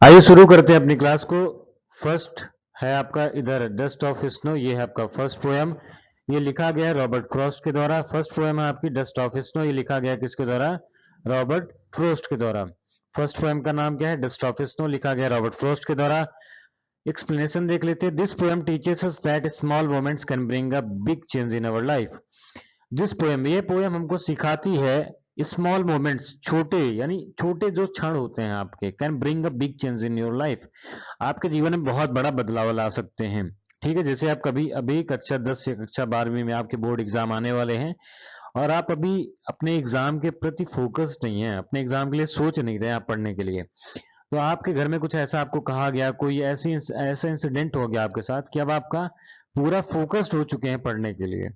आइए शुरू करते हैं अपनी क्लास को। फर्स्ट है आपका इधर डस्ट ऑफ स्नो, ये है आपका फर्स्ट पोएम। ये लिखा गया है रॉबर्ट फ्रॉस्ट के द्वारा। फर्स्ट पोएम है आपकी डस्ट ऑफ स्नो, ये लिखा गया है किसके द्वारा? रॉबर्ट फ्रॉस्ट के द्वारा। फर्स्ट पोएम का नाम क्या है? डस्ट ऑफ स्नो, लिखा गया रॉबर्ट फ्रॉस्ट के द्वारा। एक्सप्लेनेशन देख लेते हैं। This poem teaches us that small moments can bring a big change in our life. जिस पोएम, ये पोएम हमको सिखाती है स्मॉल मोमेंट्स, छोटे यानी छोटे जो क्षण होते हैं आपके, can bring a big change in your life, आपके जीवन में बहुत बड़ा बदलाव ला सकते हैं। ठीक है, जैसे आप कभी अभी कक्षा 10 या कक्षा 12वीं में आपके बोर्ड एग्जाम आने वाले हैं और आप अभी अपने एग्जाम के प्रति फोकस्ड नहीं है, अपने एग्जाम के लिए सोच नहीं रहे आप पढ़ने के लिए, तो आपके घर में कुछ ऐसा आपको कहा गया, कोई ऐसा इंसिडेंट हो गया आपके साथ कि अब आपका पूरा फोकस्ड हो चुके हैं पढ़ने के लिए,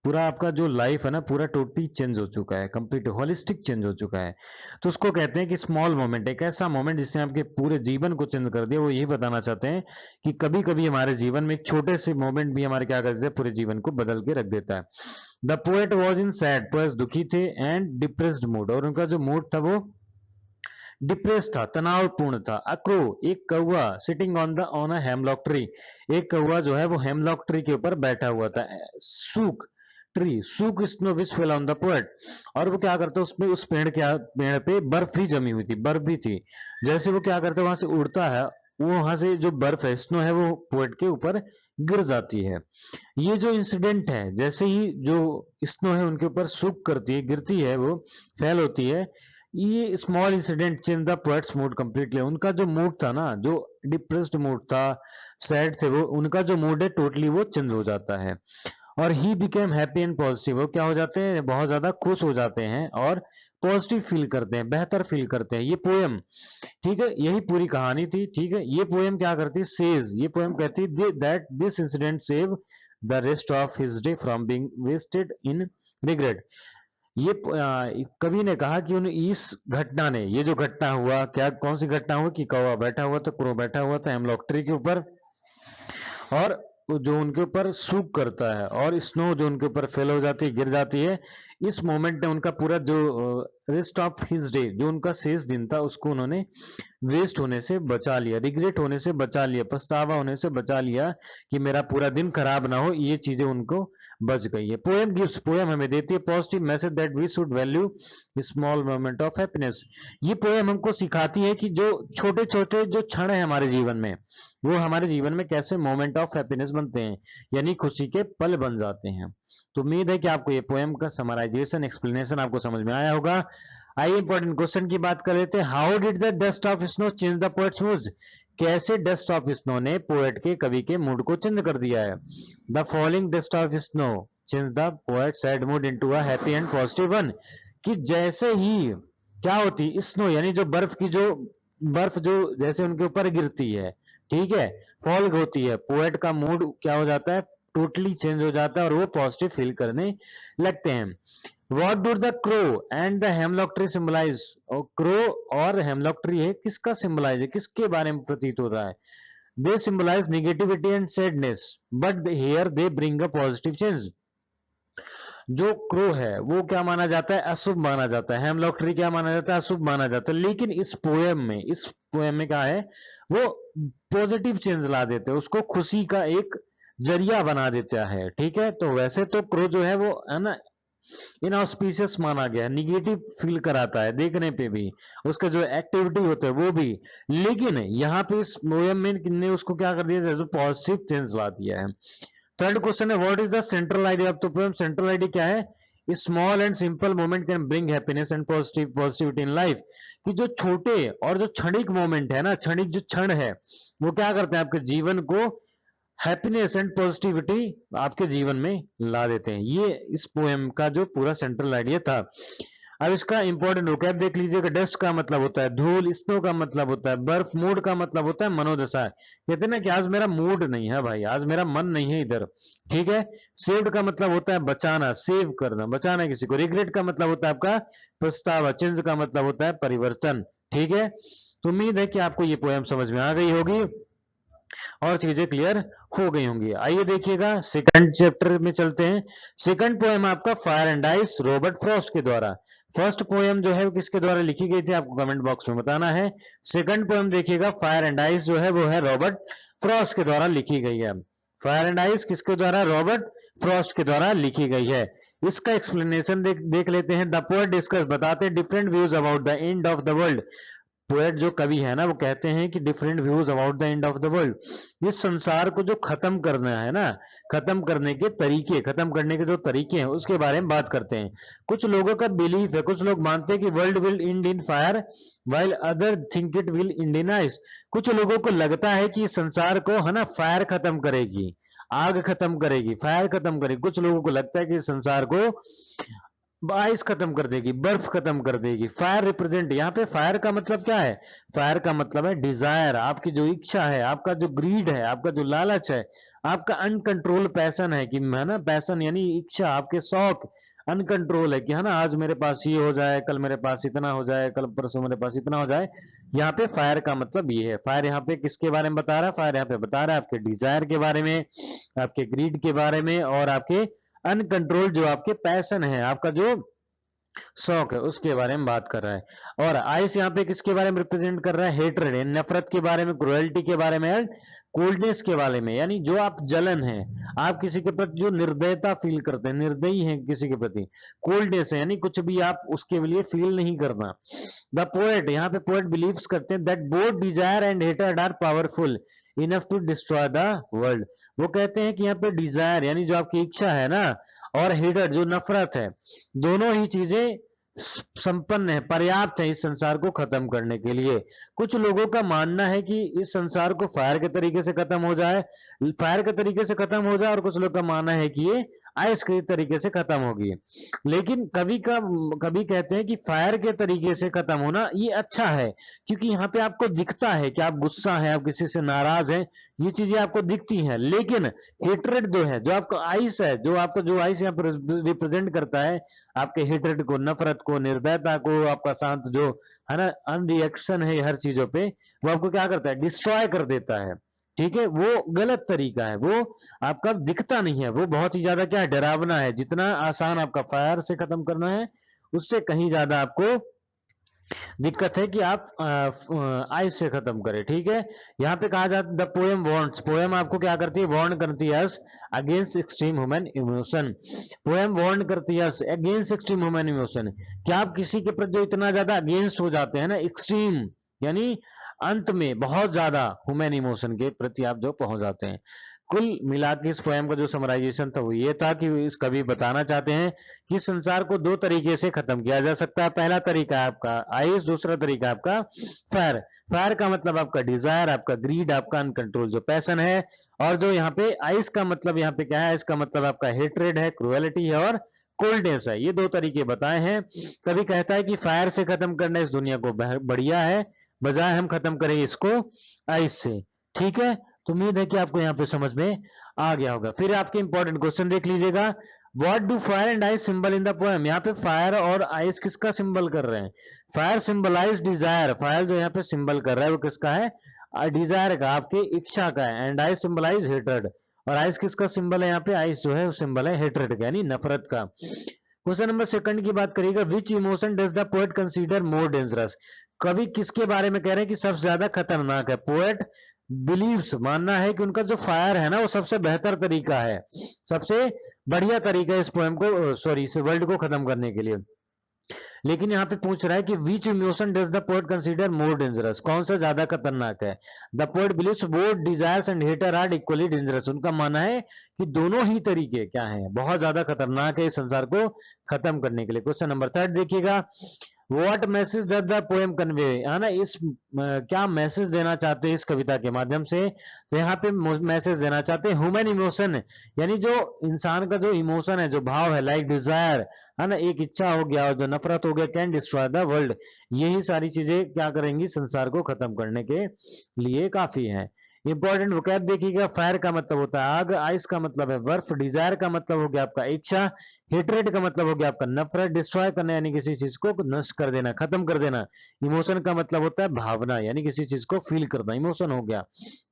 पूरा आपका जो लाइफ है ना पूरा टोटली चेंज हो चुका है, कंप्लीट होलिस्टिक चेंज हो चुका है। तो उसको कहते हैं कि स्मॉल मोमेंट, एक ऐसा मोमेंट जिसने आपके पूरे जीवन को चेंज कर दिया। वो यही बताना चाहते हैं कि कभी कभी हमारे जीवन में एक छोटे से मोमेंट भी हमारे क्या कर देते हैं, पूरे जीवन को बदल के रख देता है। The poet was in sad, poet दुखी थे, एंड डिप्रेस्ड मूड, और उनका जो मूड था वो डिप्रेस था, तनावपूर्ण था। अक्रो, एक कौवा, sitting on a hemlock tree, एक कौवा जो है वो हेमलॉक ट्री के ऊपर बैठा हुआ था। सूक ट्री, सूक snow which fell on the poet, और वो क्या करता है उसमें, उस पेड़ पे बर्फ ही जमी हुई थी, बर्फ भी थी। जैसे वो क्या करता है वहां से उड़ता है, वो वहां से जो बर्फ है, स्नो है, वो पोएट के ऊपर गिर जाती है। ये जो इंसिडेंट है, जैसे ही जो स्नो है उनके ऊपर सूख करती है, गिरती है, वो फेल होती है, ये small incident change the poets mood completely. उनका जो मूड था ना, जो डिप्रेस्ड मूड था, सैड थे वो, उनका जो मूड है टोटली वो चेंज हो जाता है। और he became happy and positive, वो क्या हो जाते हैं, बहुत ज्यादा खुश हो जाते हैं और पॉजिटिव फील करते हैं, बेहतर फील करते हैं। ये पोएम, ठीक है, यही पूरी कहानी थी। ठीक है, ये पोएम क्या करती है, सेज, ये पोएम कहती है that this incident save the rest of his day from being wasted in regret. ये कवि ने कहा कि उन इस घटना ने, ये जो घटना हुआ, क्या कौन सी घटना हुआ कि कौवा बैठा हुआ था, क्रो बैठा हुआ था हेमलॉक ट्री के ऊपर, और जो उनके ऊपर सूख करता है और स्नो जो उनके ऊपर फेल हो जाती है, गिर जाती है। इस मोमेंट ने उनका पूरा जो रेस्ट ऑफ हिज डे, जो उनका शेष दिन था, उसको उन्होंने वेस्ट होने से बचा लिया, रिग्रेट होने से बचा लिया, पछतावा होने से बचा लिया कि मेरा पूरा दिन खराब ना हो, ये चीजें उनको बच गई है। पोएम गिव्स, पोएम हमें देती है positive message that we should value small moment of happiness. ये पोएम हमको सिखाती है कि जो छोटे छोटे जो क्षण है हमारे जीवन में, वो हमारे जीवन में कैसे मोमेंट ऑफ हैप्पीनेस बनते हैं, यानी खुशी के पल बन जाते हैं। तो उम्मीद है कि आपको ये पोएम का समराइजेशन, एक्सप्लेनेशन आपको समझ में आया होगा। आइए इंपॉर्टेंट क्वेश्चन की बात कर लेते हैं। How did the dust of snow change the poets mood, कैसे डस्ट ऑफ स्नो ने पोएट के, कवि के मूड को चेंज कर दिया है। The following dust of snow change the poet sad mood into a happy and positive one, कि जैसे ही क्या होती स्नो यानी जो बर्फ की जो, बर्फ जो जैसे उनके ऊपर गिरती है, ठीक है, फॉल होती है, पोएट का मूड क्या हो जाता है, टोटली चेंज हो जाता है और वो पॉजिटिव फील करने लगते हैं। What do the crow and the hemlock tree symbolize, और क्रो और हेमलॉक ट्री है किसका सिंबलाइज है, किसके बारे में प्रतीत हो रहा है? They symbolize negativity and sadness, but here they bring a positive change. जो क्रो है वो क्या माना जाता है, अशुभ माना जाता है, हेमलॉक ट्री क्या माना जाता है, अशुभ माना जाता है। लेकिन इस पोएम में क्या है, वो पॉजिटिव चेंज ला देते हैं, उसको खुशी का एक जरिया बना देता है। ठीक है, तो वैसे तो क्रो जो है वो है ना इनऑस्पिशियस माना गया है, निगेटिव फील कराता है देखने पे भी, उसका जो एक्टिविटी होता है वो भी, लेकिन यहाँ पे इस पोएम में ने उसको क्या कर दिया, पॉजिटिव चेंज ला दिया है। थर्ड क्वेश्चन है, what is the central idea of the poem, central idea क्या है? Small and simple moment can bring happiness and positivity in life, कि जो छोटे और जो क्षणिक मोमेंट है ना, क्षणिक जो क्षण है, वो क्या करते हैं आपके जीवन को हैप्पीनेस एंड पॉजिटिविटी आपके जीवन में ला देते हैं। ये इस पोएम का जो पूरा सेंट्रल आइडिया था। अब इसका इंपॉर्टेंट वोकैब देख लीजिएगा। डस्ट का मतलब होता है धूल, स्नो का मतलब होता है बर्फ, मूड का मतलब होता है मनोदशा। कहते हैं ना कि आज मेरा मूड नहीं है भाई, आज मेरा मन नहीं है इधर। ठीक है, सेव्ड का मतलब होता है बचाना, सेव करना, बचाना किसी को। रिग्रेट का मतलब होता है आपका पछतावा। चेंज का मतलब होता है परिवर्तन। ठीक है, तो उम्मीद है कि आपको ये पोएम समझ में आ गई होगी। और चीजें क्लियर हो गई होंगी। आइए देखिएगा सेकंड चैप्टर में चलते हैं। सेकंड पोएम आपका fire and ice Robert Frost के द्वारा। फर्स्ट पोएम जो है वो किसके द्वारा लिखी गई थी आपको कमेंट बॉक्स में बताना है। सेकंड पोएम देखिएगा फायर एंड आइस जो है वो है रॉबर्ट फ्रॉस्ट के द्वारा लिखी गई है। फायर एंड आइस किसके द्वारा? रॉबर्ट फ्रॉस्ट के द्वारा लिखी गई है। इसका एक्सप्लेनेशन देख लेते हैं। द पोएट डिस्कस बताते हैं different views about the end of the world. Poet जो कवि है ना वो कहते हैं कि different views about the end of the world. इस संसार को जो खत्म करना है ना, खत्म करने के तरीके, खत्म करने के जो तरीके हैं उसके बारे में बात करते हैं। कुछ लोगों का बिलीफ है, कुछ लोग मानते हैं कि world will and in fire while other think it will and in ice. कुछ लोगों को लगता है कि इस संसार को है ना फायर खत्म करेगी, आग खत्म करेगी, फायर खत्म करेगी। कुछ लोगों को लगता है कि इस संसार को आइस खत्म कर देगी, बर्फ खत्म कर देगी। फायर रिप्रेजेंट, यहाँ पे फायर का मतलब क्या है? फायर का मतलब है डिजायर, आपकी जो इच्छा है, आपका जो ग्रीड है, आपका जो लालच है, आपका अनकंट्रोल पैशन है कि है ना, पैशन यानी इच्छा, आपके शौक अनकंट्रोल है कि है ना आज मेरे पास ये हो जाए, कल मेरे पास इतना हो जाए, कल परसों मेरे पास इतना हो जाए। यहाँ पे फायर का मतलब ये है। फायर यहाँ पे किसके बारे में बता रहा है? फायर यहाँ पे बता रहा है आपके डिजायर के बारे में, आपके ग्रीड के बारे में और आपके अनकंट्रोल जो आपके पैशन है, आपका जो शौक है उसके बारे में बात कर रहा है। और आइस यहाँ पे किसके बारे में रिप्रेजेंट कर रहा है? हेट्रेड, नफरत के बारे में, क्रुएल्टी के बारे में, कोल्डनेस के बारे में, यानी जो आप जलन है, आप किसी के प्रति जो निर्दयता फील करते हैं, निर्दयी हैं किसी के प्रति। कोल्डनेस है यानी कुछ भी आप उसके लिए फील नहीं करना। द पोएट, यहाँ पे पोएट बिलीव्स करते हैं that both desire and hatred are powerful enough to destroy the world. वो कहते हैं कि यहाँ पे डिजायर यानी जो आपकी इच्छा है ना, और हेटर जो नफरत है, दोनों ही चीजें संपन्न है, पर्याप्त है इस संसार को खत्म करने के लिए। कुछ लोगों का मानना है कि इस संसार को फायर के तरीके से खत्म हो जाए, फायर के तरीके से खत्म हो जाए, और कुछ लोग का मानना है कि ये आइस के तरीके से खत्म होगी। लेकिन कभी कहते हैं कि फायर के तरीके से खत्म होना ये अच्छा है, क्योंकि यहाँ पे आपको दिखता है कि आप गुस्सा है, आप किसी से नाराज हैं, ये चीजें आपको दिखती हैं। लेकिन हेट्रेड जो है, जो आपका आइस है, जो आपका जो आइस यहाँ पर रिप्रेजेंट करता है आपके हेट्रेड को, नफरत को, निर्दयता को, आपका शांत जो है ना अनरिएक्शन है हर चीजों पे, वो आपको क्या करता है? डिस्ट्रॉय कर देता है। ठीक है, वो गलत तरीका है, वो आपका दिखता नहीं है, वो बहुत ही ज्यादा क्या है? डरावना है। जितना आसान आपका फायर से खत्म करना है, उससे कहीं ज्यादा आपको दिक्कत है कि आप आइस से खत्म करें। ठीक है, यहाँ पे कहा जाता है द पोएम वार्न्स, पोएम आपको क्या करती है? वार्न करती है against extreme human emotion. Poem warn करती है अगेंस्ट एक्सट्रीम ह्यूमन इमोशन। क्या आप किसी के प्रति जो इतना ज्यादा अगेंस्ट हो जाते हैं ना, एक्सट्रीम यानी अंत में बहुत ज्यादा ह्यूमन इमोशन के प्रति आप जो पहुंच जाते हैं। कुल मिला के इस पोएम का जो समराइजेशन था वो ये था कि इस कवि बताना चाहते हैं कि संसार को दो तरीके से खत्म किया जा सकता है। पहला तरीका है आपका आइस, दूसरा तरीका है आपका फायर। फायर का मतलब आपका डिजायर, आपका ग्रीड, आपका अनकंट्रोल जो पैशन है। और जो यहाँ पे आइस का मतलब यहाँ पे क्या है? इसका मतलब आपका हेट्रेड है, क्रुएलिटी है और कोल्डनेस है। ये दो तरीके बताए हैं। कभी कहता है कि फायर से खत्म करना इस दुनिया को बढ़िया है, बजाय हम खत्म करें इसको आइस से। ठीक है, तो उम्मीद है कि आपको यहाँ पे समझ में आ गया होगा। फिर आपके इंपॉर्टेंट क्वेश्चन देख लीजिएगा। What do fire and ice symbol in the poem? यहाँ पे फायर और आइस किसका सिंबल कर रहे हैं? फायर सिंबलाइज डिजायर, फायर जो यहाँ पे सिंबल कर रहा है वो किसका है? डिजायर का, आपके इच्छा का है। एंड आइस सिंबलाइज हेट्रेड, और आइस किसका सिंबल है? यहाँ पे आइस जो है वो सिंबल है हेट्रेड का यानी नफरत का। क्वेश्चन नंबर सेकंड की बात करिएगा। Which emotion does the poet consider more dangerous? कवि किसके बारे में कह रहे हैं कि सबसे ज्यादा खतरनाक है? पोएट बिलीव्स, मानना है कि उनका जो फायर है ना वो सबसे बेहतर तरीका है, सबसे बढ़िया तरीका है इस पोएम को, सॉरी इस वर्ल्ड को खत्म करने के लिए। लेकिन यहाँ पे पूछ रहा है कि which emotion does the poet consider more dangerous? कौन सा ज्यादा खतरनाक है? The poet believes both desires and hatred are equally dangerous. उनका मानना है कि दोनों ही तरीके क्या है? बहुत ज्यादा खतरनाक है इस संसार को खत्म करने के लिए। क्वेश्चन नंबर थर्ड देखिएगा। What message does the poem convey? है ना, क्या मैसेज देना चाहते हैं इस कविता के माध्यम से? तो यहाँ पे मैसेज देना चाहते हैं ह्यूमन इमोशन, यानी जो इंसान का जो इमोशन है, जो भाव है, लाइक डिजायर है ना, एक इच्छा हो गया, और जो नफरत हो गया, कैन डिस्ट्रॉय द वर्ल्ड। यही सारी चीजें क्या करेंगी? संसार को खत्म करने के लिए काफी है। इंपॉर्टेंट वोकैब देखिएगा। फायर का मतलब होता है आग, आइस का मतलब है बर्फ, डिजायर का मतलब हो गया आपका इच्छा, हेट्रेड का मतलब हो गया आपका नफरत, डिस्ट्रॉय करना यानी किसी चीज को नष्ट कर देना, खत्म कर देना। इमोशन का मतलब होता है भावना, यानी किसी चीज को फील करना, इमोशन हो गया।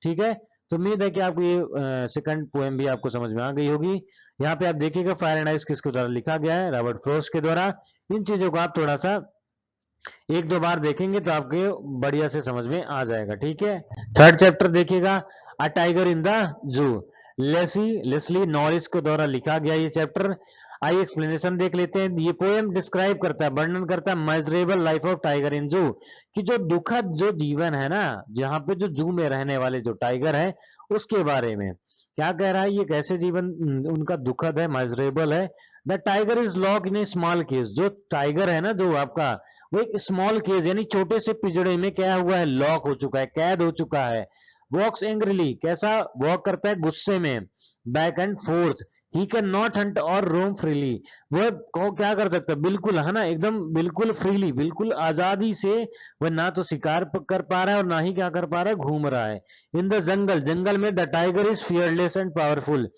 ठीक है, तो उम्मीद है कि आपको ये सेकंड पोएम भी आपको समझ में आ गई होगी। यहाँ पे आप देखिएगा फायर एंड आइस किसके द्वारा लिखा गया है, रॉबर्ट फ्रॉस्ट के द्वारा। इन चीजों को आप थोड़ा सा एक दो बार देखेंगे तो आपके बढ़िया से समझ में आ जाएगा, ठीक है। थर्ड चैप्टर देखिएगा, a tiger in the zoo, Leslie Norris के द्वारा लिखा गया ये चैप्टर। आइए एक्सप्लेनेशन देख लेते हैं। ये पोएम डिस्क्राइब करता है, वर्णन करता है मजरेबल लाइफ ऑफ टाइगर इन जू, कि जो दुखद जो जीवन है ना, जहाँ पे जो जू में रहने वाले जो टाइगर है उसके बारे में क्या कह रहा है, ये कैसे जीवन उनका दुखद है, मजरेबल है। The tiger is lock in A small case, जो टाइगर है ना जो आपका, वो एक स्मॉल केस यानी छोटे से पिंजड़े में क्या हुआ है, लॉक हो चुका है, कैद हो चुका है। वॉक्स एंग्रीली, कैसा वॉक करता है, गुस्से में, back and fourth, he can not Hunt और रोम फ्रीली, वह को क्या कर सकता है, बिल्कुल है ना, एकदम बिल्कुल फ्रीली, बिल्कुल आजादी से वह ना तो शिकार कर पा रहा है और ना ही क्या कर पा रहा है, घूम रहा है। इन द जंगल, जंगल में the tiger is fearless and powerful,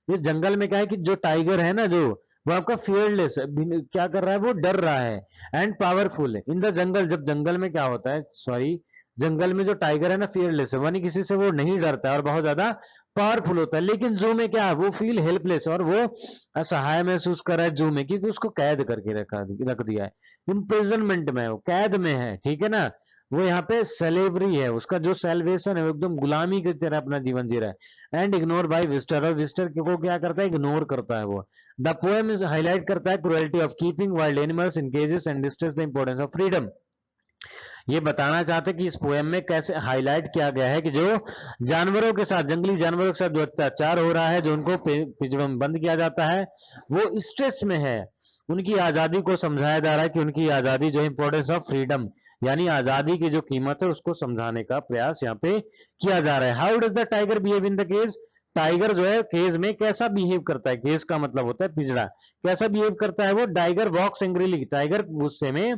इस जंगल में क्या है कि जो टाइगर है ना जो, वो आपका फियरलेस है, क्या कर रहा है, वो डर रहा है, एंड पावरफुल है। इन द जंगल, जब जंगल में क्या होता है, सॉरी, जंगल में जो टाइगर है ना फियरलेस है, यानी किसी से वो नहीं डरता है और बहुत ज्यादा पावरफुल होता है। लेकिन जू में क्या है, वो फील हेल्पलेस और वो असहाय महसूस कर रहा है जू में, क्योंकि उसको कैद करके रख दिया है, इम्प्रिजनमेंट में, वो कैद में है, ठीक है ना। वो यहाँ पे सेलेवरी है, उसका जो सेल्वेशन है वो एकदम गुलामी की तरह अपना जीवन जी रहा है। एंड इग्नोर बाय विजिटर, और विजिटर को क्या करता है, इग्नोर करता है वो। द पोएम इज हाईलाइट करता है cruelty of keeping wild animals in cages and distress the importance of freedom. ये बताना चाहते कि इस पोएम में कैसे हाईलाइट किया गया है कि जो जानवरों के साथ, जंगली जानवरों के साथ जो अत्याचार हो रहा है, जो उनको पिंजरों में बंद किया जाता है, वो स्ट्रेस में है, उनकी आजादी को समझाया जा रहा है कि उनकी आजादी जो इंपॉर्टेंस ऑफ फ्रीडम, यानी आजादी की जो कीमत है उसको समझाने का प्रयास यहाँ पे किया जा रहा है। How does the tiger behave in the cage, tiger जो है केज में कैसा बिहेव करता है, केज का मतलब होता है पिंजरा, कैसा बिहेव करता है वो, टाइगर वॉक्स एंग्रीली, टाइगर गुस्से में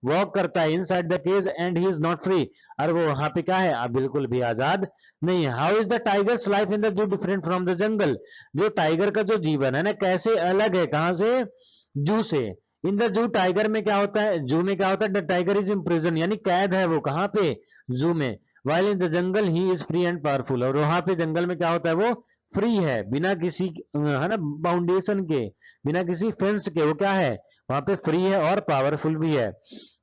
वॉक करता है inside the cage and he is not free, और वो वहां पे क्या है, आप बिल्कुल भी आजाद नहीं है। How is the tigers life in the जू डिफरेंट फ्रॉम द जंगल, जो टाइगर का जो जीवन है ना कैसे अलग है, कहां से, जू से। इन द जू, टाइगर में क्या होता है, जू में क्या होता है, the tiger is in prison, यानी कैद है वो, कहां पे, जू में। While in the jungle he is free and powerful, और वहां पे जंगल में क्या होता है, वो फ्री है, बिना किसी है ना बाउंडेशन के, बिना किसी फेंस के, वो क्या है, वहां पे फ्री है और पावरफुल भी है।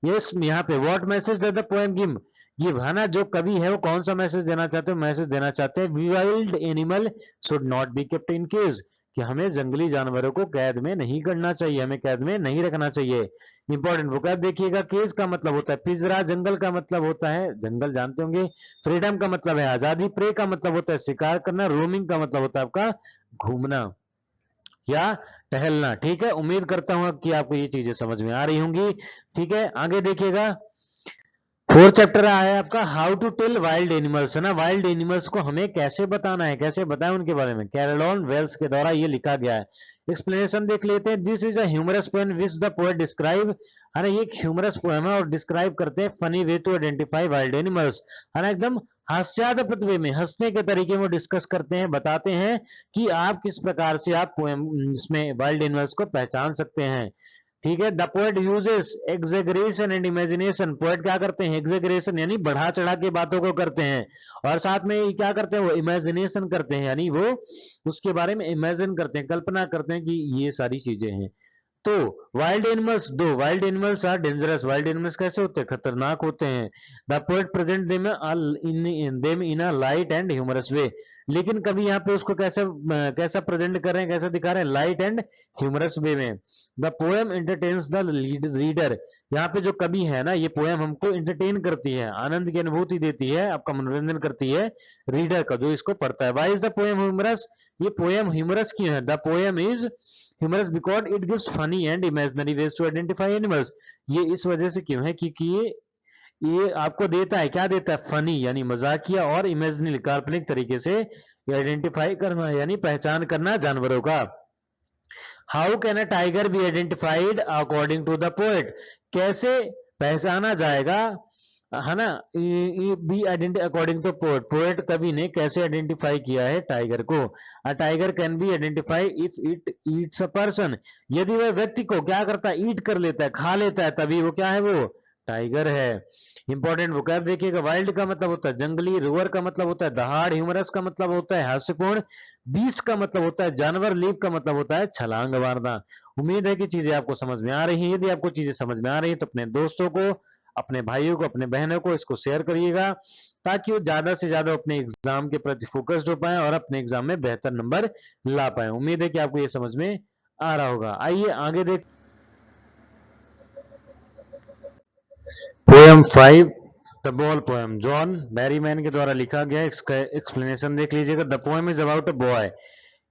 यस, यहाँ पे what message does the poem give है ना, जो कवि है वो कौन सा मैसेज देना चाहते हैं, मैसेज देना चाहते हैं wild animal should not be kept in cage, कि हमें जंगली जानवरों को कैद में नहीं करना चाहिए, हमें कैद में नहीं रखना चाहिए। इंपॉर्टेंट वोकैब देखिएगा, केज का मतलब होता है पिंजरा, जंगल का मतलब होता है, जंगल जानते होंगे, फ्रीडम का मतलब है आजादी, प्रे का मतलब होता है शिकार करना, रोमिंग का मतलब होता है आपका घूमना या टहलना, ठीक है। उम्मीद करता हूं कि आपको ये चीजें समझ में आ रही होंगी, ठीक है। आगे देखिएगा, फोर्थ चैप्टर आया है आपका how to tell wild animals, है ना, वाइल्ड एनिमल्स को हमें कैसे बताना है, कैसे बताएं उनके बारे में, कैरोलन वेल्स के द्वारा ये लिखा गया है। एक्सप्लेनेशन देख लेते हैं। This is a humorous poem which the poet describe, है ना, ये एक ह्यूमरस पोएम है और डिस्क्राइब करते हैं funny way to identify wild animals, है ना, एकदम हास्यास्पद वे में, हंसने के तरीके में डिस्कस करते हैं, बताते हैं कि आप किस प्रकार से आप पोएम इसमें वाइल्ड एनिमल्स को पहचान सकते हैं, ठीक है। The poet uses exaggeration and imagination, poet क्या करते हैं, एग्जेगरेशन यानी बढ़ा चढ़ा के बातों को करते हैं, और साथ में क्या करते हैं, वो इमेजिनेशन करते हैं, यानी वो उसके बारे में इमेजिन करते हैं, कल्पना करते हैं कि ये सारी चीजें हैं। तो wild animals, though wild animals are dangerous, wild animals कैसे होते हैं, खतरनाक होते हैं। The poet present them in a light and humorous way, लेकिन कभी यहाँ पे उसको कैसे कैसा प्रेजेंट कर रहे हैं, कैसा दिखा रहे हैं, लाइट एंड ह्यूमरस वे में। The poem entertains the reader, यहाँ पे जो कवि है ना, ये पोएम हमको एंटरटेन करती है, आनंद की अनुभूति देती है, आपका मनोरंजन करती है रीडर का, जो इसको पढ़ता है। Why is the poem humorous, ये पोएम ह्यूमरस क्यों है, the poem is humorous because it gives funny and imaginary ways to identify animals, ये इस वजह से क्यों है, क्योंकि ये आपको देता है, क्या देता है, फनी यानी मजाकिया और इमेजिनरी काल्पनिक तरीके से आइडेंटिफाई करना यानी पहचान करना जानवरों का। How can a tiger be identified according to the poet, कैसे पहचाना जाएगा, है ना, be identity according to poet, poet कवि ने कैसे आइडेंटिफाई किया है टाइगर को। A tiger can be identify if it eats a person, यदि वह व्यक्ति को क्या करता है, ईट कर लेता है, खा लेता है, तभी वो क्या है, वो टाइगर है। इंपॉर्टेंट वोकैब देखिएगा, वाइल्ड का मतलब होता है जंगली, रोअर का मतलब होता है दहाड़, ह्यूमरस का मतलब होता है हास्यपूर्ण, बीस्ट का मतलब होता है जानवर, लीव का मतलब होता है छलांग मारना। उम्मीद है कि चीजें आपको समझ में आ रही हैं। यदि आपको चीजें समझ में आ रही है तो अपने दोस्तों को, अपने भाइयों को, अपने बहनों को इसको शेयर करिएगा, ताकि वो ज्यादा से ज्यादा अपने एग्जाम के प्रति फोकस्ड हो पाए और अपने एग्जाम में बेहतर नंबर ला पाए। उम्मीद है कि आपको ये समझ में आ रहा होगा। आइए आगे देख poem 5 the ball poem John Berryman के द्वारा लिखा गया। इसका एक्सप्लेनेशन देख लीजिएगा। The poem is about a boy,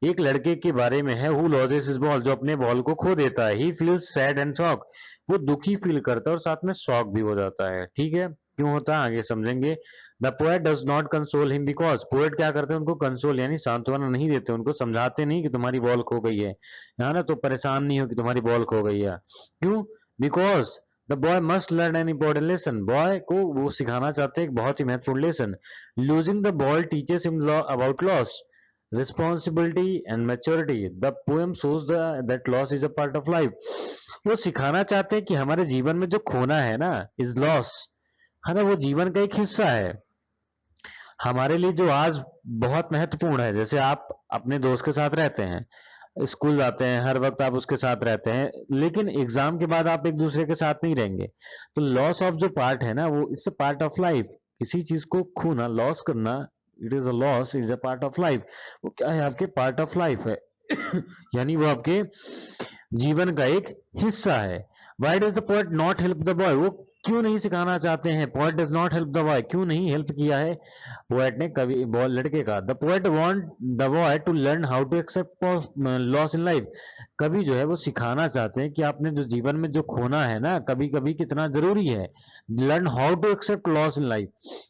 एक लड़के के बारे में है, हु लॉसेस हिज बॉल, जो अपने बॉल को खो देता है। He feels sad and shock, वो दुखी फील करता है और साथ में शॉक भी हो जाता है। ठीक है, क्यों होता है आगे समझेंगे। The poet does not console him because, poet क्या करते हैं उनको कंसोल यानी सांत्वना नहीं देते, उनको समझाते नहीं कि तुम्हारी बॉल खो गई है, यहाँ ना तो परेशान नहीं हो कि तुम्हारी बॉल खो गई है। क्यों? Because the boy must learn an important lesson, boy को वो सिखाना चाहते हैं एक बहुत ही महत्वपूर्ण lesson. Losing the ball teaches him about loss, responsibility and maturity. The poem shows that loss is a part of life. वो सिखाना चाहते हैं कि हमारे जीवन में जो खोना है ना, is loss, है ना, वो जीवन का एक हिस्सा है हमारे लिए, जो आज बहुत महत्वपूर्ण है। जैसे आप अपने दोस्त के साथ रहते हैं, स्कूल जाते हैं, हर वक्त आप उसके साथ रहते हैं, लेकिन एग्जाम के बाद आप एक दूसरे के साथ नहीं रहेंगे। तो लॉस ऑफ जो पार्ट है ना, वो it's a part of life. किसी चीज को खोना, लॉस करना, it is a loss, is a part of life. वो क्या है? आपके पार्ट ऑफ लाइफ है यानी वो आपके जीवन का एक हिस्सा है। Why does the poet not help the boy, वो क्यों नहीं सिखाना चाहते हैं? Poet does not help the boy, क्यों नहीं हेल्प किया है पोएट ने कवि बॉय लड़के का? The poet want the boy to learn how to accept loss in life, कवि जो है वो सिखाना चाहते हैं कि आपने जो जीवन में जो खोना है ना कभी कभी, कितना जरूरी है। Learn how to accept loss in life,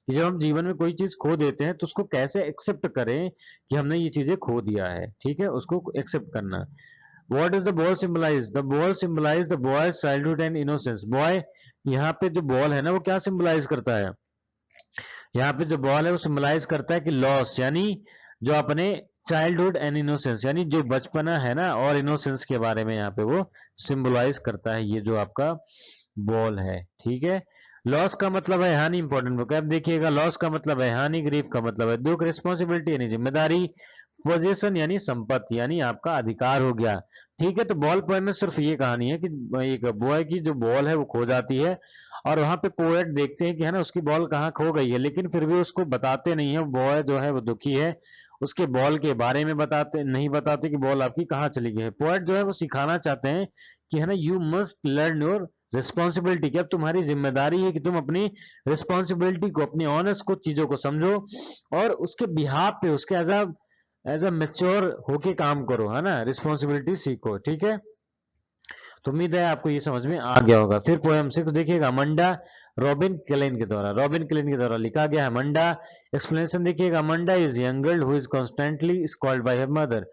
जब हम जीवन में कोई चीज खो देते हैं तो उसको कैसे एक्सेप्ट करें कि हमने ये चीजें खो दिया है। ठीक है, उसको एक्सेप्ट करना। What does the ball symbolize? The ball symbolize the boy's childhood and innocence. Boy, यहाँ पे जो बॉल है ना वो क्या सिंबलाइज करता है? यहाँ पे जो बॉल है वो सिंबलाइज करता है कि लॉस, यानी जो अपने चाइल्डहुड एंड इनोसेंस, यानी जो बचपना है ना और इनोसेंस के बारे में यहाँ पे वो सिंबलाइज करता है, ये जो आपका बॉल है। ठीक है, लॉस का मतलब है हानि, इंपॉर्टेंट वोकैब देखिएगा। लॉस का मतलब है हानि, ग्रीफ का मतलब है दुख, रिस्पॉन्सिबिलिटी यानी जिम्मेदारी, पोजीशन यानी संपत्ति, यानी आपका अधिकार हो गया। ठीक है, तो बॉल पोएम में सिर्फ ये कहानी है कि एक बॉय की जो बॉल है वो खो जाती है और वहां पे पोएट देखते हैं कि है ना उसकी बॉल कहाँ खो गई है, लेकिन फिर भी उसको बताते नहीं है। बॉय जो है वो दुखी है, उसके बॉल के बारे में बताते कि बॉल आपकी कहाँ चली गई है। पोएट जो है वो सिखाना चाहते हैं कि है ना, you must learn your responsibility, कि अब तुम्हारी जिम्मेदारी है कि तुम अपनी रिस्पॉन्सिबिलिटी को, अपनी ऑनेस्ट को, चीजों को समझो और उसके बिहाफ पे, उसके एज अ मेच्योर होके काम करो, है ना, रिस्पॉन्सिबिलिटी सीखो। ठीक है, तो उम्मीद है आपको ये समझ में आ गया होगा। फिर पोएम 6 देखिएगा, मंडा, रॉबिन क्लेन के द्वारा लिखा गया है। मंडा, एक्सप्लेनेशन देखिएगा। Amanda is young girl who is constantly scolded by her mother.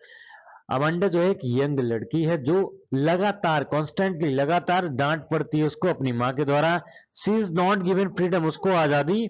Amanda जो है एक यंग लड़की है जो लगातार, कॉन्स्टेंटली, लगातार डांट पड़ती है उसको अपनी माँ के द्वारा। सी इज नॉट गिवन फ्रीडम, उसको आजादी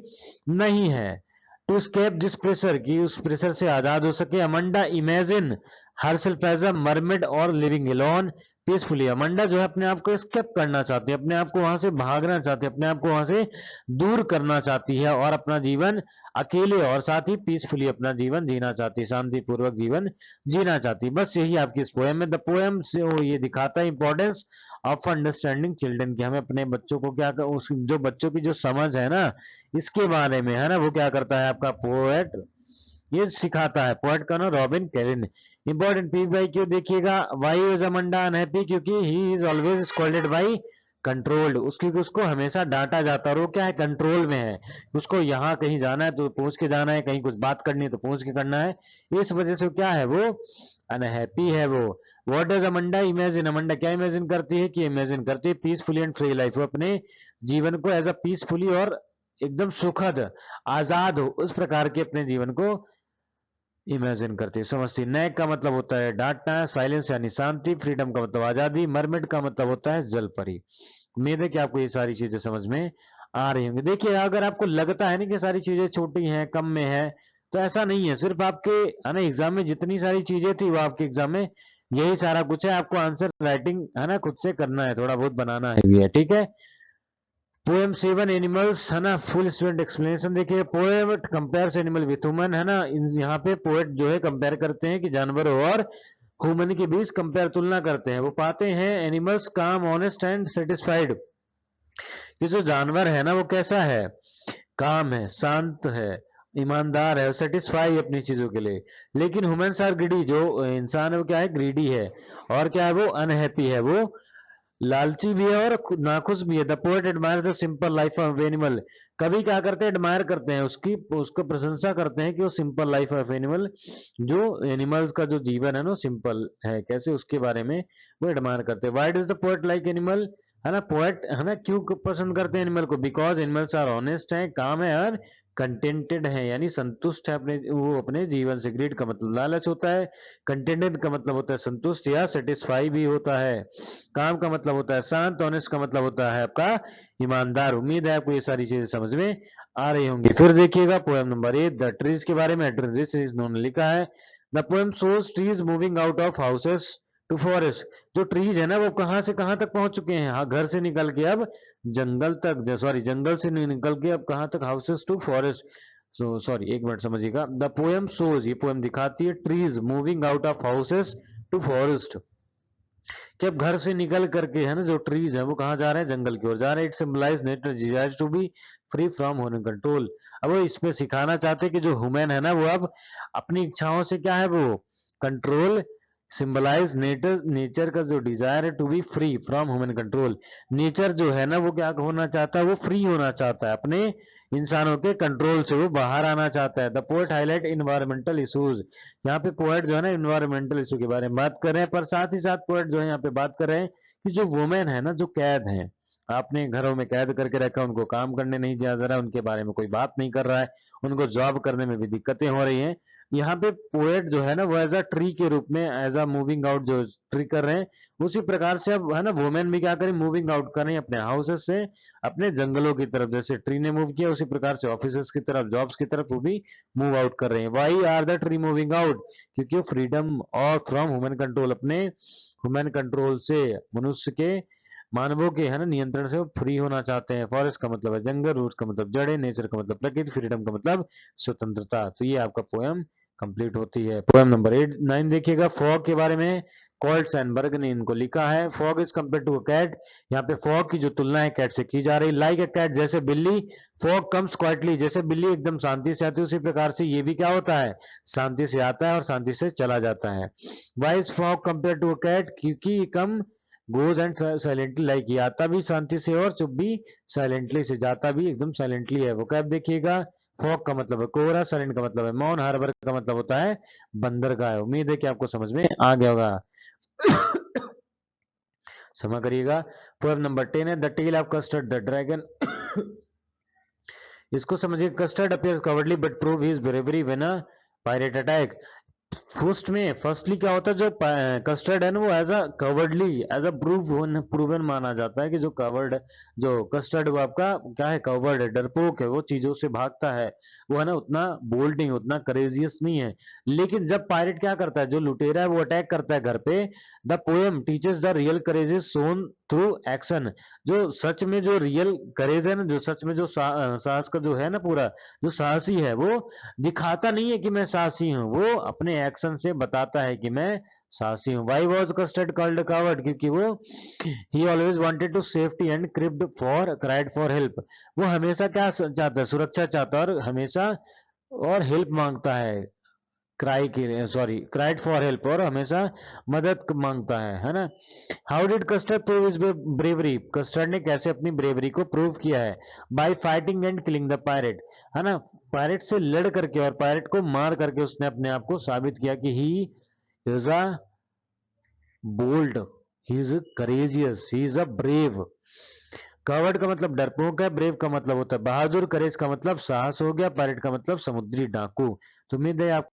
नहीं है टू स्केप दिस प्रेशर, की उस प्रेशर से आजाद हो सके। Amanda imagine herself as a mermaid और लिविंग एलोन पीसफुली। अमांडा जो है अपने आप को स्केप करना चाहती है, अपने आप को वहां से भागना चाहती है, अपने आप को वहां से दूर करना चाहती है और अपना जीवन अकेले और साथ ही पीसफुली अपना जीवन जीना चाहती है, शांतिपूर्वक जीवन जीना चाहती है। बस यही आपकी इस पोएम में। द पोएम से वो ये दिखाता है इंपॉर्टेंस ऑफ अंडरस्टैंडिंग चिल्ड्रन, की हमें अपने बच्चों को क्या उस जो बच्चों की जो समझ है ना इसके बारे में, है ना, वो क्या करता है आपका पोएट, ये सिखाता है। पोएट का नाम robin Kaelin. Important P by क्यों देखिएगा। वाई इज अमंडा अनहैप्पी, क्योंकि he is always scolded by controlled, उसको हमेशा डांटा जाता है और वो क्या है, कंट्रोल में है। उसको यहाँ कहीं जाना है तो पूछ के जाना है, कहीं कुछ बात करनी है तो पूछ के करना है। इस वजह से क्या है, वो अनहैप्पी है वो। What does Amanda imagine, Amanda क्या इमेजिन करती है, कि इमेजिन करती है पीसफुली एंड फ्री लाइफ, वो अपने जीवन को एज अ पीसफुली और एकदम सुखद, आजाद हो उस प्रकार के अपने जीवन को इमेजिन करती है, समझती। नैक का मतलब होता है डांटना, साइलेंस यानी शांति, फ्रीडम का मतलब आजादी, मरमेड का मतलब होता है जल परी। उम्मीद है कि आपको ये सारी चीजें समझ में आ रही होंगी। देखिए, अगर आपको लगता है ना कि सारी चीजें छोटी हैं, कम में है, तो ऐसा नहीं है। सिर्फ आपके, है ना, एग्जाम में जितनी सारी चीजें थी वो आपके एग्जाम में यही सारा कुछ है। आपको आंसर राइटिंग, है ना, खुद से करना है, थोड़ा बहुत बनाना है भी है। ठीक है, पोएम 7 एनिमल्स है ना, फुल स्टूडेंट एक्सप्लेनेशन देखिए। Poet compares animal with human है ना, यहाँ पे पोएट जो है कंपेयर करते हैं कि जानवरों और ह्यूमन के बीच कंपेयर तुलना करते हैं। वो पाते हैं एनिमल्स काम, ऑनेस्ट एंड सेटिस्फाइड, कि जो जानवर है ना वो कैसा है, काम है, शांत है, ईमानदार है, सेटिस्फाई अपनी चीजों के लिए। लेकिन ह्यूमंस आर ग्रीडी, जो इंसान है वो क्या है, ग्रीडी है, और क्या है वो, अनहैप्पी है, वो लालची भी है और नाखुश भी है। The poet admires the simple life of animal, कभी क्या करते हैं, एडमायर करते हैं उसकी, उसको प्रशंसा करते हैं कि वो सिंपल लाइफ ऑफ एनिमल, जो एनिमल्स का जो जीवन है ना सिंपल है, कैसे उसके बारे में वो एडमायर करते हैं। Why does the poet like animal, है ना, पोएट है ना क्यों पसंद करते हैं एनिमल को, बिकॉज एनिमल्स आर ऑनेस्ट है, काम है और कंटेंटेड है, यानी संतुष्ट है अपने, वो अपने जीवन से। ग्रीड का मतलब लालच होता है, कंटेंटेड का मतलब होता है संतुष्ट या सेटिस्फाई भी होता है, काम का मतलब होता है शांत, ऑनेस्ट का मतलब होता है आपका ईमानदार। उम्मीद है आपको ये सारी चीजें समझ में आ रही होंगी। फिर देखिएगा पोएम नंबर 8 द ट्रीज के बारे में। ट्रीज इन्होंने लिखा है, the poem shows trees moving out of houses to forest, जो ट्रीज है ना वो कहां से कहां तक पहुंच चुके हैं, हाँ घर से निकल के अब जंगल तक, सॉरी जंगल से निकल के अब कहां तक, हाउसेस टू फॉरेस्ट। सॉरी एक मिनट समझिएगा, द पोएम शोज, ये पोएम दिखाती है trees moving out of houses to forest, कि अब घर से निकल करके है ना जो ट्रीज है वो कहाँ जा रहे हैं, जंगल की ओर जा रहे हैं। It symbolize nature desire to be free from human control, अब वो इसमें सिखाना चाहते हैं कि जो ह्यूमन है ना वो अब अपनी इच्छाओं से क्या है वो कंट्रोल, सिंबलाइज नेचर, नेचर का जो डिजायर है to be free from human control, nature जो है ना वो क्या होना चाहता है, वो फ्री होना चाहता है अपने इंसानों के कंट्रोल से, वो बाहर आना चाहता है। The poet highlight environmental issues, यहाँ पे पोएट जो है ना इन्वायरमेंटल इशू के बारे में बात कर रहे हैं, पर साथ ही साथ पोएट जो है यहाँ पे बात कर रहे हैं कि जो वुमेन है ना, जो कैद है, आपने घरों में कैद करके रखा, उनको काम करने नहीं दिया जा रहा है, उनके बारे में कोई बात नहीं कर रहा है, उनको जॉब करने में भी दिक्कतें हो रही हैं। यहाँ पे पोएट जो है ना वो एज अ ट्री के रूप में, एज अ मूविंग आउट जो ट्री कर रहे हैं, उसी प्रकार से अब है ना वुमेन भी क्या करें, मूविंग आउट करें अपने हाउसेस से अपने जंगलों की तरफ, जैसे ट्री ने मूव किया उसी प्रकार से ऑफिसेस की तरफ, जॉब्स की तरफ वो भी मूव आउट कर रहे हैं। Why are the tree moving out, क्योंकि वो फ्रीडम और फ्रॉम ह्यूमन कंट्रोल, अपने ह्यूमन कंट्रोल से, मनुष्य के, मानवों के है ना नियंत्रण से वो फ्री होना चाहते हैं। फॉरेस्ट का मतलब है जंगल, रूट का मतलब जड़े, नेचर का मतलब प्रकृति, फ्रीडम का मतलब स्वतंत्रता। तो ये आपका पोएम कंप्लीट होती है। पोएम नंबर 8-9 देखिएगा, फॉग के बारे में। कॉल्ट सैनबर्ग ने इनको लिखा है, fog is compare to a cat, यहाँ पे फॉग की जो तुलना है कैट से की जा रही। लाइक अ कैट, जैसे बिल्ली, फॉग कम्स क्वाइटली, जैसे बिल्ली एकदम शांति से आती है, उसी प्रकार से ये भी क्या होता है, शांति से आता है और शांति से चला जाता है। Why is fog compare to a cat, क्योंकि come goes and silently, like ये आता भी शांति से और चुप भी साइलेंटली से, जाता भी एकदम साइलेंटली है। वो कैब देखिएगा, फॉग का मतलब है कोहरा, साइलेंट का मतलब है मौन, हार्बर का मतलब होता है बंदरगाह। उम्मीद है कि आपको समझ में आ गया होगा। क्षमा करिएगा। पोएम नंबर 10 है, the tale of custard the dragon. इसको समझिए, custard appears cowardly but prove his bravery when a pirate attack. Firstly क्या होता है, जो कस्टर्ड है ना वो as a cowardly, as a proven माना जाता है कि जो कवर्ड, जो कस्टर्ड वो आपका क्या है, कवर्ड है, डरपोक है, वो चीजों से भागता है, वो है ना उतना बोल्ड नहीं, उतना करेजियस नहीं है। लेकिन जब पायरेट क्या करता है, जो लुटेरा है वो अटैक करता है घर पे, the poem teaches the real courage is shown through action, जो सच में जो रियल करेज है ना, जो सच में जो साहस का जो है ना पूरा, जो साहसी है वो दिखाता नहीं है कि मैं साहसी हूँ, वो अपने एक्शन से बताता है कि मैं साहसी हूँ। Why was custard called coward, क्योंकि वो he always wanted to safety and cried for help, वो हमेशा क्या चाहता है, सुरक्षा चाहता है, और हमेशा और हेल्प मांगता है, क्राई के सॉरी क्राइड फॉर हेल्प, और हमेशा मदद मांगता है ना। How did custard prove his bravery, custard ने कैसे अपनी ब्रेवरी को प्रूव किया है, bye fighting and killing the pirate, है ना, पायरेट से लड़ करके और पायरेट को मार करके उसने अपने आप को साबित किया कि he is a bold, he is courageous, he is a brave. Coward का मतलब डरपोक है, ब्रेव का मतलब होता है बहादुर, करेज का मतलब साहस हो गया, पायरेट का मतलब समुद्री डाकू। तो उम्मीद है आप